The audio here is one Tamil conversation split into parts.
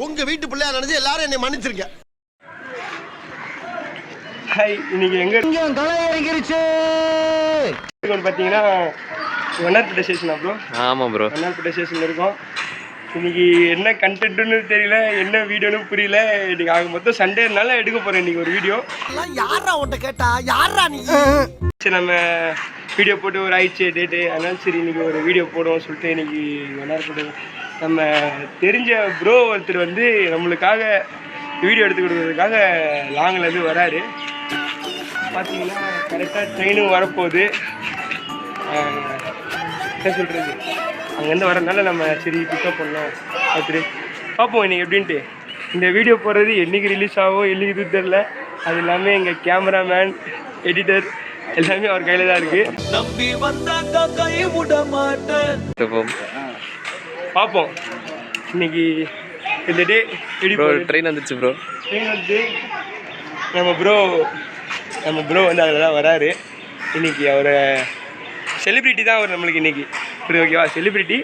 உங்க வீட்டு பிள்ளையா நினைச்சு எல்லாரும் என்னை மன்னிச்சிருங்க. ஹாய், இன்னைக்கு எங்க களை இறங்கிருச்சு பார்த்தீங்கன்னா வண்ணார்பேட்டை ஸ்டேஷனா ப்ரோ? ஆமாம் ப்ரோ, வண்ணார்பேட்டை ஸ்டேஷனில் இருக்கோம். இன்னைக்கு என்ன கண்டென்ட்னு தெரியல, என்ன வீடியோன்னு புரியல. இன்னைக்கு ஆக மொத்தம் சண்டேனால எடுக்க போறேன் இன்னைக்கு ஒரு வீடியோ. யாரா உன்ட்ட கேட்டா, யாரா நீ? சரி, நம்ம வீடியோ போட்டு ஒரு ஆயிடுச்சு டேட்டு, அதனால சரி இன்னைக்கு ஒரு வீடியோ போடுவோம் சொல்லிட்டு இன்னைக்கு வண்ணார்பேட்டை நம்ம தெரிஞ்ச ப்ரோ ஒருத்தர் வந்து நம்மளுக்காக வீடியோ எடுத்து கொடுக்கறதுக்காக லாங்கிலேருந்து வராரு. பார்த்தீங்கன்னா கரெக்டாக ட்ரெயினும் வரப்போகுது. என்ன சொல்கிறது, அங்கேருந்து வரதுனால நம்ம சரி பிக்கப் பண்ணலாம் பார்த்துட்டு பார்ப்போம் இன்னைக்கு எப்படின்ட்டு. இந்த வீடியோ போடுறது என்றைக்கு ரிலீஸ் ஆகும் என்றைக்கு இது தெரில. அது எல்லாமே எங்கள் கேமராமேன், எடிட்டர் எல்லாமே அவர் கையில் தான் இருக்குது. நம்பி வந்தாக்கா கை விட மாட்டேன். பார்ப்போம் இன்னைக்கு இந்த டே எப்படி ட்ரெயின் வந்துச்சு ப்ரோ. ட்ரெயின் வந்து நம்ம ப்ரோ வந்து அதில் தான் வராரு. இன்றைக்கி அவரை செலிப்ரிட்டி தான் அவர் நம்மளுக்கு இன்றைக்கி. இப்படி ஓகேவா, செலிப்ரிட்டி.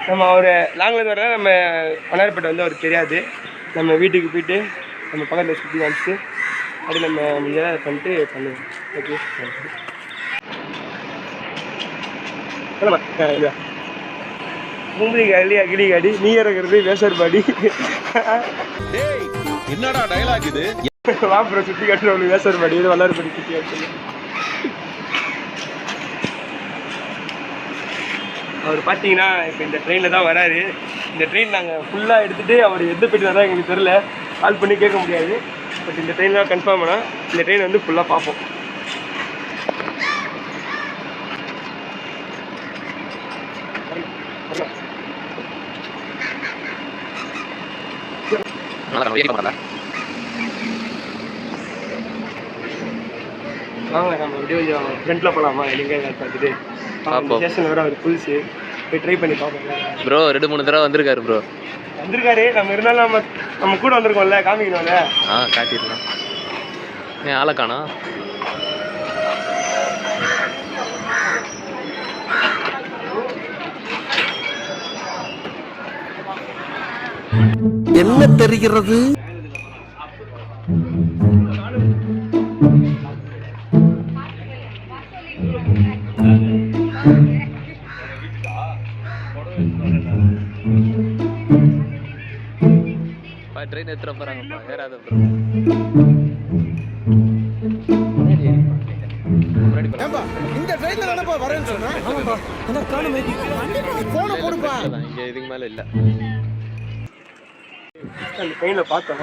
நம்ம அவரை லாங்கிலேருந்து வர நம்ம வண்ணார்பேட்டை வந்து அவருக்கு தெரியாது. நம்ம வீட்டுக்கு போயிட்டு நம்ம பக்கத்தில் சுற்றி காமிச்சிட்டு அப்படி நம்ம முடிஞ்சால் பண்ணிட்டு பண்ணுவோம். ஓகே, இல்லைம்மா மும்பை காலி அகிலி காடி நீ இறங்குறது வேசர் பாடி. என்னடா டயலாக் இது? வாப்புறம் சுற்றி காட்டுறவங்களுக்கு வேசர் பாடி, இது வல்லாறுபடி சுற்றி காட்டு. அவர் பார்த்தீங்கன்னா இப்போ இந்த ட்ரெயினில் தான் வராரு. இந்த ட்ரெயின் நாங்கள் ஃபுல்லாக எடுத்துகிட்டு அவர் எந்த போய்ட்டு தான் எங்களுக்கு தெரில, கால் பண்ணி கேட்க முடியாது. பட் இந்த ட்ரெயின் தான் கன்ஃபார்ம் ஆனால் இந்த ட்ரெயின் வந்து ஃபுல்லாக பார்ப்போம். வாங்க நம்ம அப்படியே கொஞ்சம் ஃப்ரெண்டில் போகலாமா? எங்கே பார்த்துட்டு ஸ்டேஷன் வர அவர் புதுசு போய் ட்ரை பண்ணி பார்ப்போம். ப்ரோ 2-3 தடவை வந்திருக்காரு ப்ரோ. வந்திருக்காரு, நம்ம இருந்தாலும் நம்ம கூட வந்திருக்கோம்ல, காமிக்கணும்ல. காட்டிடலாம். ஏன் ஆளை காணோம்? என்ன தெரிகிறது? ட்ரெயின் எடுத்துட போறாங்கப்பா, ஏறாத ப்ரோ. இந்த ட்ரெயின்ல தானப்பா வரேன்னு சொன்னா? ஆமாப்பா, அத காணுமே. போன போடுப்பா. இங்க இதுக்கு மேல இல்ல. அந்த ட்ரெயினில் பார்த்தோம்.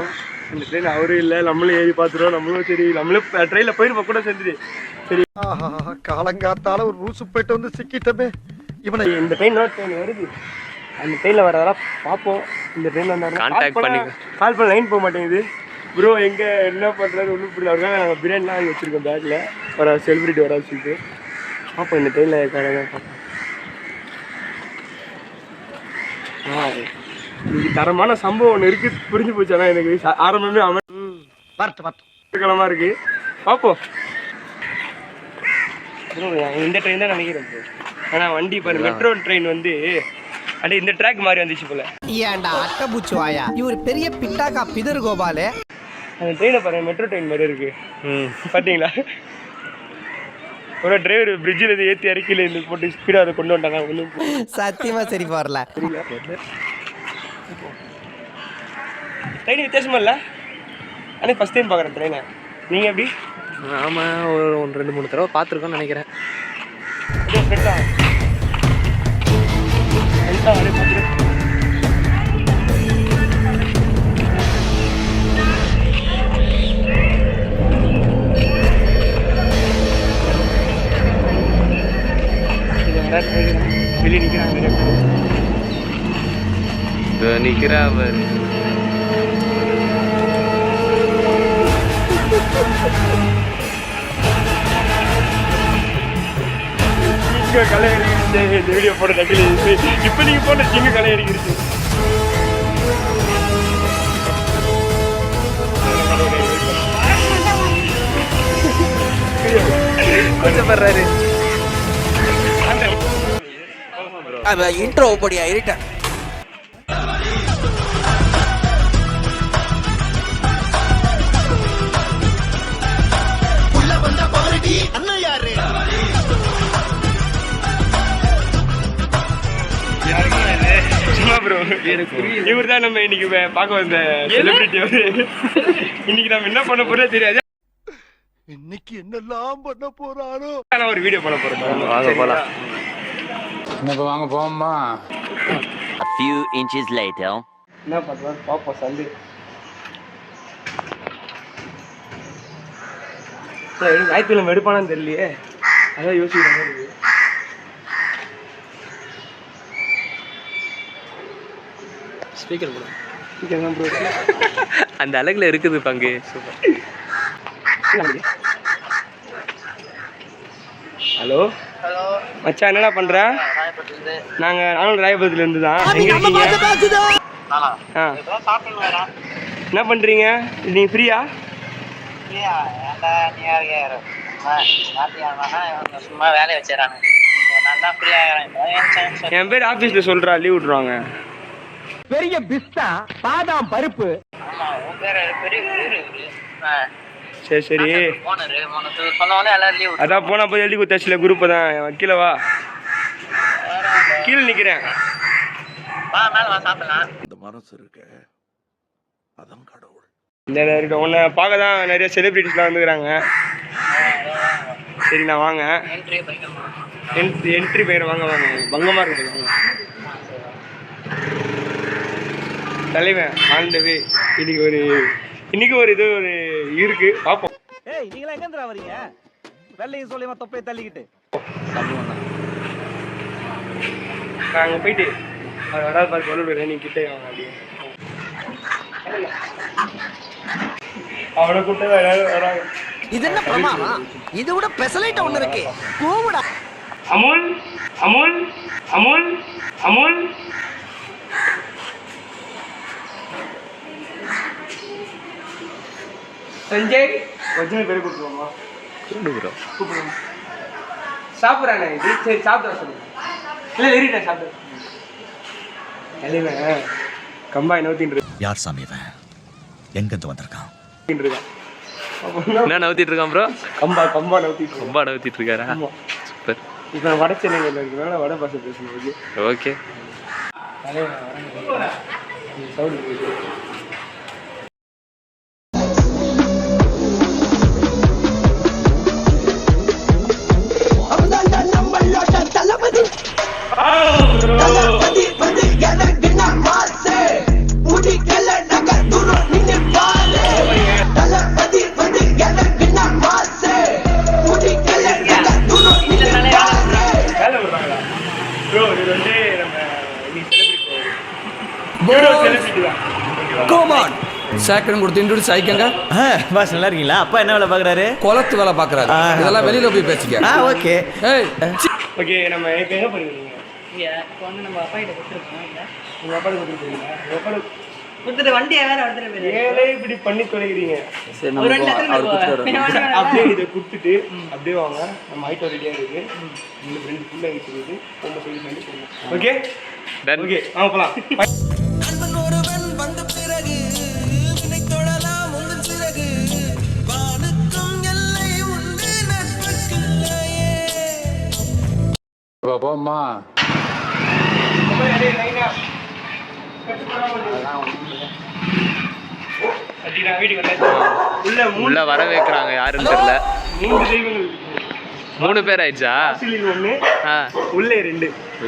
இந்த ட்ரெயின் அவரும் இல்லை, நம்மளும் ஏறி பார்த்துருவோம். நம்மளும் சரி நம்மளும் ட்ரெயினில் போயிருப்போம் கூட செஞ்சுட்டு. சரி, காலங்காத்தால ஒரு ரூசு போயிட்டு வந்து சிக்கிட்டமே. இவனை இந்த ட்ரெயின் வருது, அந்த ட்ரெயினில் வரதெல்லாம் பார்ப்போம். இந்த ட்ரெயினில் வந்தாலும் கால் பண்ண லைன் போக மாட்டேங்குது. ப்ரோ எங்கே என்ன பண்ணுறது ஒன்றும் புரியல. அவருக்காக நாங்கள் பிரியாணிலாம் வாங்கி வச்சுருக்கோம் பேக்கில், வர செலிப்ரிட்டி வர சொல்லிட்டு பார்ப்போம். இந்த ட்ரெயினில் பார்ப்போம். இன்னைக்கு தரமான சம்பவம் ஒன்று இருக்குது, புரிஞ்சு போச்சு. ஆனால் எனக்கு ஆரம்பமே அவன் கிழமா இருக்குது. பார்ப்போம். இந்த ட்ரெயின் தான் நினைக்கிறேன் ப்ரோ. ஆனால் வண்டி பாரு, மெட்ரோ ட்ரெயின் வந்து அப்படியே இந்த ட்ராக் மாதிரி வந்துச்சு போல. ஏன்டா அட்டை பூச்சி வாயா, இவர் பெரிய பிட்டாக்கா பிதர் கோபாலே. அந்த ட்ரெயினை பாருங்க, மெட்ரோ ட்ரெயின் மாதிரி இருக்கு. பார்த்தீங்களா? ஒரு டிரைவர் பிரிட்ஜில் இருந்து ஏற்றி இறக்கில இருந்து போட்டு ஸ்பீடாக அதை கொண்டு வந்தாங்க. ஒன்றும் சத்தியமா சரி வரல. ட்ரெயின் வித்தியாசமா இல்லை, ஆனால் ஃபஸ்ட் டைம் பார்க்குறேன் ட்ரெயினை. நீங்கள் எப்படி? ஆமாம், ஒரு 2-3 தடவை பார்த்துருக்கோன்னு நினைக்கிறேன். வெளியே நிற்கிறாங்க. களை அடிக்கிருச்சு. இந்த வீடியோ போட நக்கலி இப்போ நீங்கள் போட்ட சிங்க களை அடிக்கிருச்சு. கொஞ்சம் பண்றாரு. இன்ட்ரோ படியா இருட்டேன். இவர் தான் நம்ம இன்னைக்கு பார்க்க வந்த செலிபிரிட்டி. இன்னைக்கு நம்ம என்ன பண்ண போறோம் தெரியாது. இன்னைக்கு என்னெல்லாம் பண்ண போறாரோ. நான் ஒரு வீடியோ பண்ண போறேன். வாங்க போலாம். இப்போ வாங்க போமா. A few inches later. என்ன பண்றோம் பாப்போம். சண்டே ஞாயிற்றுக்கிழமை எடுப்பானான்னு தெரியலையே, அதான் யோசிக்கிற மாதிரி இருக்கு. ஸ்பீக்கர் போடு. சீக்கிரம் ப்ரோ. அந்த அழகுல இருக்குது பங்கு. ஹலோ மச்சான், என்னடா பண்ற? நானும் ராயபுரத்துல இருந்து தான். எங்க இருக்கீங்க? என்ன பண்றீங்க? நீங்க ஃப்ரீயா? சும்மா வேலையை வச்சிடறாங்க. நல்லா ஃப்ரீயா என் பேர் ஆபீஸ்ல சொல்றா, லீவ் விட்டுருவாங்க. பெரிய பிஸ்தா பாதாம் பருப்பு. ஆமா, உன் பேரு பெரிய ஊரு. சரி சரி, சொன்னவொடனே எல்லாரும் லீவ். அதான் போனா போய் எழுதி கொடுத்தாச்சுல குரூப் தான். கீழே வா, கீழே நிக்கிறேன். வா மேல வா, சாப்பிடலாம். இந்த மனசு இருக்கு, அதான் கடவுள். இந்த உன்னை பார்க்க தான் நிறைய செலிபிரிட்டிஸ்லாம் வந்துக்கிறாங்க. சரி நான் வாங்க. என்ட்ரி பயிர வாங்க வாங்க. பங்கமாக இருக்குது தலைவன் ஆண்டவே. இன்னைக்கு ஒரு இது ஒரு இருக்கு, பார்ப்போம். ஏய், நீங்களா எங்க இருந்து வரீங்க? வெள்ளையும் சொல்லியமா தொப்பையை தள்ளிக்கிட்டு. நான் அங்கே போயிட்டு அது வராது பார்த்து சொல்லுவேன். நீ கிட்டே வாங்க. அப்படியே அவனை கூப்பிட்டு எல்லாரும் வராங்க. இது என்ன பிரமாதம்? இது விட பெசலைட் ஒண்ணு இருக்கு. கூவுடா. அமுல் அமுல் அமுல் அமுல். சஞ்சய் கொஞ்சம் பேர் கூப்பிடுவோமா? கூப்பிடுவோம். சாப்பிட்றானே இது. சரி சாப்பிட்டு சொல்லுங்க. இல்லை வெறிட்டேன் சாப்பிட்டு. இல்லைங்க கம்பாய் நோத்தின்னு இருக்கு. யார் சாமி இவன்? எங்கிருந்து வந்திருக்கான்? என்ன நவுத்திட்டு இருக்கான் ப்ரோ? கம்பா நோத்திட்டு ரொம்ப நவுத்திட்டு இருக்காரா? சூப்பர். இப்போ நான் வட சென்னையில் இருக்கிறனால வட பாஷை பேசணும். ஓகே. சவுண்ட் சேக்கன் கொடுத்து இன்ட்ரோடியூஸ் ஆயிக்கங்க. பாஸ் நல்லா இருக்கீங்களா? அப்பா என்ன வேலை பார்க்குறாரு? குளத்து வேலை பார்க்குறாரு. இதெல்லாம் வெளியில போய் பேசிக்க. ஓகே. ஏய் ஓகே. நம்ம இப்போ எங்கே பண்ணிருக்கீங்க? இப்போ வந்து நம்ம அப்பா கிட்ட கொடுத்துருக்கோம். இல்லை உங்கள் அப்பா கொடுத்துருக்கீங்க? அப்பா கொடுத்துட்டு வண்டியை வேற எடுத்துட்டு ஏழை இப்படி பண்ணி தொலைகிறீங்க. போயிருக்கேன். அப்படியே இதை கொடுத்துட்டு அப்படியே வாங்க. நம்ம ஐட்டம் ரெடியாக இருக்கு. ரெண்டு ஃப்ரெண்டு ஃபுல்லாக இருக்குது. ரொம்ப சொல்லி பண்ணி போகணும். Okay done. ஓகே வாங்க போகலாம். போமா. உள்ள வர வைக்கிறாங்க. யாருன்னு தெரியல. 3 தெய்வங்கள். 3 பேர் ஆயிடுச்சா? 1 ஆ. உள்ளே 2. ஓ.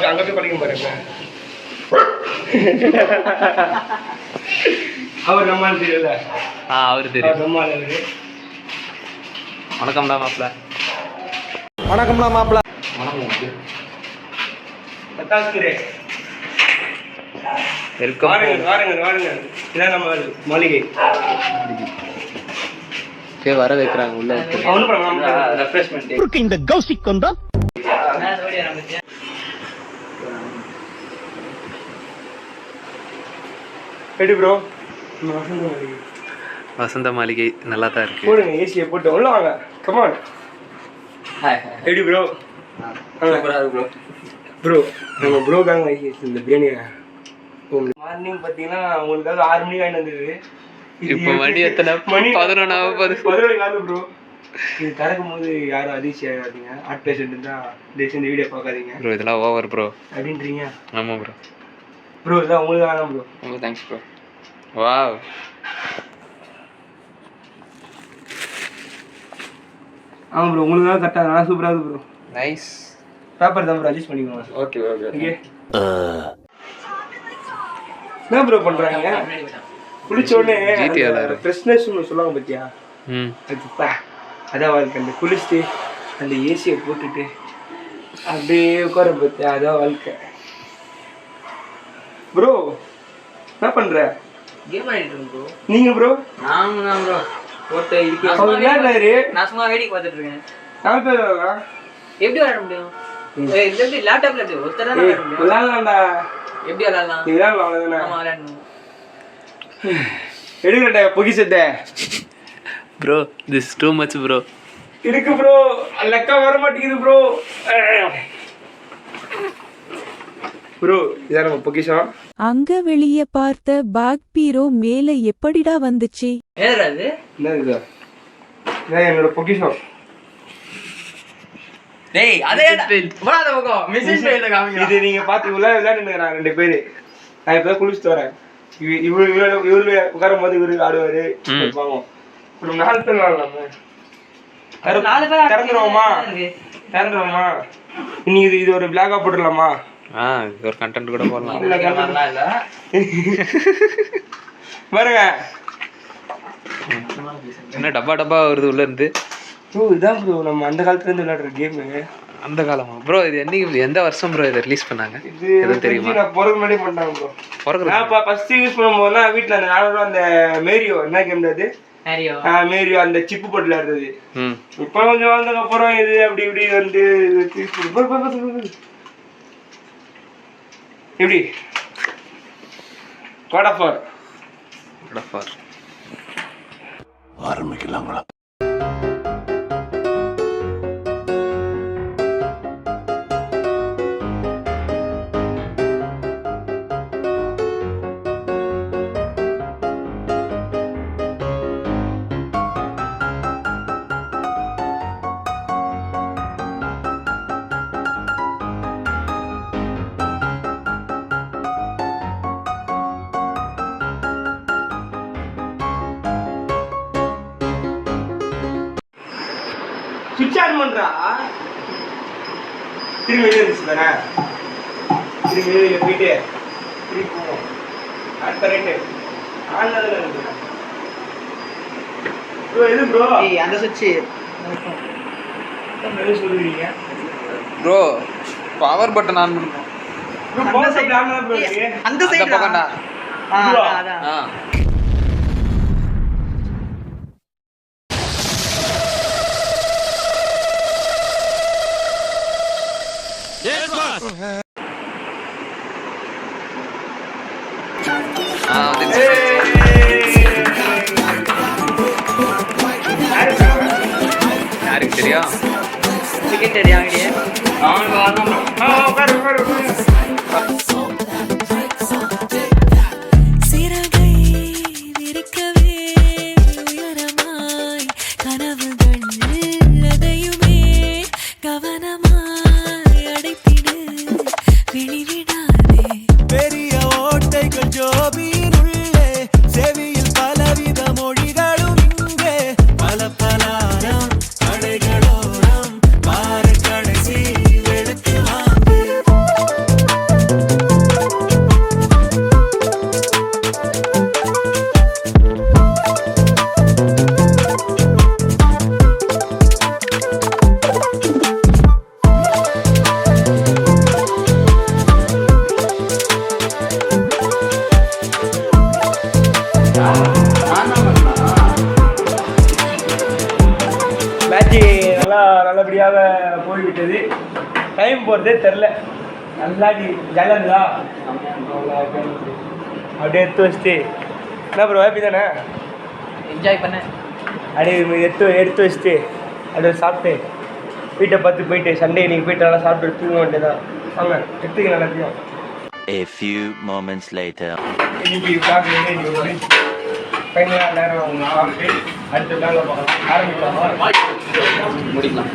அங்க போய் படிக்க பாருங்க. அவர் நம்ம தெரியல. அவரு தெரியும். நம்ம வணக்கம்டா மாப்பிள்ள. வணக்கம்டா மாப்பிள்ள. வெல்கம். வாருங்க. இதான் நம்ம மாளிகை. வர வைக்கிறாங்க உள்ள. இந்த கௌசிக் கொண்டா ரெடி ப்ரோ. வசந்த மாளிகை நல்லா தான் இருக்கு. போடுங்க ஏசியை போட்டு உள்ள வாங்க. கமான். Ready bro. ப்ரோ நம்ம ப்ரோ தாங்க இந்த பிரியாணியை மார்னிங் பார்த்தீங்கன்னா உங்களுக்காக 6 மணிக்கு வாங்கிட்டு வந்தது. இப்போ மணி எத்தனை? மணி 11:40. 11 ப்ரோ. இது திறக்கும் போது யாரும் அதிர்ச்சி ஆகாதீங்க. ஹார்ட் பேஷண்ட் இருந்தால் இந்த வீடியோ பார்க்காதீங்க ப்ரோ. இதெல்லாம் ஓவர் ப்ரோ அப்படின்றீங்க. ஆமாம் ப்ரோ. ப்ரோ இதெல்லாம் உங்களுக்கு வேணாம் ப்ரோ. ரொம்ப தேங்க்ஸ் ப்ரோ. வாவ். ஆமாம் ப்ரோ உங்களுக்கு தான் கரெக்டாக நல்லா சூப்பராக இருக்குது ப்ரோ. நைஸ். பேப்பர் தான் ப்ரோ அட்ஜஸ்ட் பண்ணிக்கோங்க. Okay okay. ஓகே என்ன ப்ரோ பண்ணுறாங்க? குளிச்ச உடனே ஃப்ரெஷ்னஸ் ஒன்று சொல்லுவாங்க பார்த்தியா? அதுப்பா அதான் வாழ்க்கை. அந்த குளிச்சுட்டு அந்த ஏசியை போட்டுட்டு அப்படியே உட்கார பார்த்தியா? அதான் வாழ்க்கை. ப்ரோ என்ன பண்ணுற? கேம் ஆடிட்டு இருக்கேன் ப்ரோ. நீங்க ப்ரோ? நான் ப்ரோ போட்டு இருக்கு. அவர் விளையாடுறாரு. நான் சும்மா வேடிக்கை பார்த்துட்டு இருக்கேன். நான் பேர் வரலாம். எப்படி விளையாட முடியும்? எப்படி லேப்டாப்ல எப்படி ஒருத்தர் தான் விளையாட முடியும்? விளையாடலாம்டா. எப்படி விளையாடலாம்? நீ விளையாடலாம் அவ்வளோதானே. ஆமா விளையாடணும். எடுக்கட்டா பொக்கிசத்தை bro. This too much bro. இருக்கு ப்ரோ. லெக்கா வர மாட்டேங்குது ப்ரோ. ப்ரோ இதான் நம்ம பொக்கிஷம். அங்க வெளிய பார்த்த பாக் பீரோ மேல எப்படிடா வந்துச்சு? ஏறா இது? என்ன இது? இதான் என்னோட பொக்கிஷம். டேய் அதே போடாத பக்கம் மெசேஜ் ஃபைல்ல காமிங்க. இது நீங்க பாத்து விளையாடுங்க ரெண்டு பேரு. நான் இப்பதான் குளிச்சுட்டு வரேன். இவரு உட்காரும் போது இவரு ஆடுவாரு. ஒரு 4 பேர் விளையாடலாமா? திறந்துருவோமா? இன்னைக்கு இது ஒரு பிளாகா போட்டுடலாமா? இது ஒரு கண்டென்ட் கூட போடலாம். இல்ல பாருங்க என்ன டப்பா டப்பா வருது உள்ள இருந்து. ப்ரோ இதான் ப்ரோ நம்ம அந்த காலத்துல இருந்து விளையாடுற கேமு. அந்த காலமா ப்ரோ? இது என்னைக்கு எந்த வருஷம் ப்ரோ இதை ரிலீஸ் பண்ணாங்க? இது தெரியுமா? நான் பிறகு முன்னாடி பண்ணாங்க ப்ரோ. நான் ஃபர்ஸ்ட் யூஸ் பண்ணும்போது தான் வீட்டில் அந்த 4 அந்த மேரியோ என்ன கேம் அது? மேரியோ அந்த சிப்பு போட்டு விளையாடுறது. இப்போ கொஞ்சம் வந்ததுக்கு அப்புறம் இது அப்படி இப்படி வந்து எப்படி God of War ஆரம்பிக்கலாங்களா? சுவிட்ச் ஆன் பண்றா. திரும்பி வெளியே இருந்துச்சு தானே. திரும்பி வெளியே போயிட்டு திரும்பி போவோம். அடுத்த ரைட்டு ஆன்லதான் இருக்கு ப்ரோ. எது ப்ரோ? அந்த சுவிட்ச் என்ன சொல்றீங்க ப்ரோ? பவர் பட்டன் ஆன் பண்ணுங்க ப்ரோ. பவர் சைடு ஆன் பண்ணு ப்ரோ. அந்த சைடு பக்கம்டா. அதான் யாருக்கு தெரியும்? டிக்கெட் தெரியாங்க. சிறகை விரிக்கவே உயரமாய் கனவுகள் எதையுமே கவனமாய் அடைத்திடு வெளிவிடாதே. பெரிய ஓட்டைகள் ஜோபியின் உள்ளே செவியில் பலவித மொழிகளும் இங்கே பல பலாரம் கடைகளோரம் வார கடைசி வெளுத்து வாங்கு. மேட்ச் நல்லபடியாக போய்விட்டது. டைம் போகிறதே தெரில. நல்லா ஜாலியாக இருந்தா அப்படியே எடுத்து வச்சுட்டு என்ன ப்ரோ ஹாப்பி தானே? என்ஜாய் பண்ணேன். அப்படியே எடுத்து வச்சுட்டு அப்படியே சாப்பிட்டு வீட்டை பார்த்து போயிட்டு சண்டே நீங்கள் போயிட்டு நல்லா சாப்பிட்டு தூங்க வேண்டியதான். வாங்க எடுத்துக்க எல்லாத்தையும். A few moments later. இன்னைக்கு ஃபைனலாக எல்லாரும் சாப்பிட்டு அடுத்த நாள் பார்க்கலாம் ஆரம்பிக்கலாமா? முடிக்கலாம்.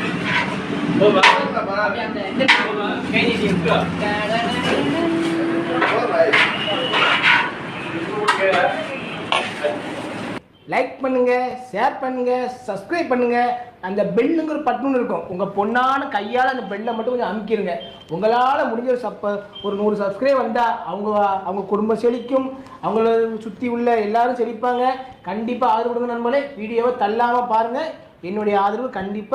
லைக் பண்ணுங்க, ஷேர் பண்ணுங்க, சப்ஸ்கிரைப் பண்ணுங்க. அந்த பெல்லுங்கிற பட்டன் இருக்கும், உங்க பொண்ணான கையால் அந்த பெல்லை மட்டும் கொஞ்சம் அமுக்கிடுங்க. உங்களால் முடிஞ்ச ஒரு 100 சப்ஸ்கிரைப் வந்தால் அவங்க குடும்பம் செழிக்கும், அவங்கள சுற்றி உள்ள எல்லாரும் செழிப்பாங்க. கண்டிப்பாக ஆதரவு கொடுங்க நண்பர்களே. வீடியோவை தள்ளாமல் பாருங்கள். என்னுடைய ஆதரவு கண்டிப்பாக